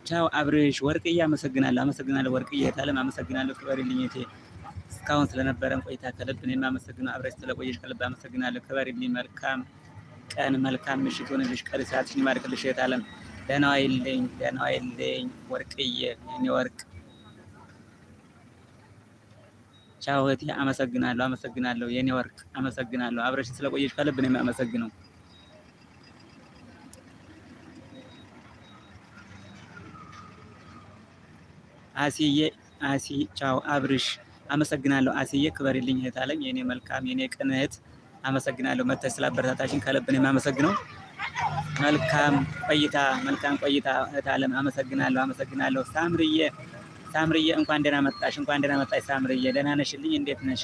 ቻው አብርሽ ወርቅዬ አመሰግናለሁ ወርቅዬ ታለም አመሰግናለሁ ክበሪልኝ እቴ እስካሁን ስለነበረን ቆይታ ከልብ እኔም አመሰግናለሁ አብረሽ ስለቆየሽ ከልብ አመሰግናለሁ ክበሪልኝ መልካም ቀን መልካም ምሽት ሆነልሽ ቀሪ ሰዓትሽን ይባርክልሽ እህት አለም ደህና ዋይልኝ ወርቅዬ የኔ ወርቅ ቻው እህቴ አመሰግናለሁ የኔ ወርቅ አመሰግናለሁ አብረሽኝ ስለቆየሽ ከልብ እኔም አመሰግነው አሲ ቻው አብርሽ አመሰግናለሁ አሲዬ ክበሪልኝ እህት አለም የኔ መልካም የኔ ቅን እህት አመሰግናለሁ መተሽ ስላበረታታሽኝ ከልብ ነው የማመሰግነው መልካም ቆይታ እህት አለም አመሰግናለሁ ሳምርዬ እንኳን ደህና መጣሽ ሳምርዬ ደህና ነሽልኝ እንዴት ነሽ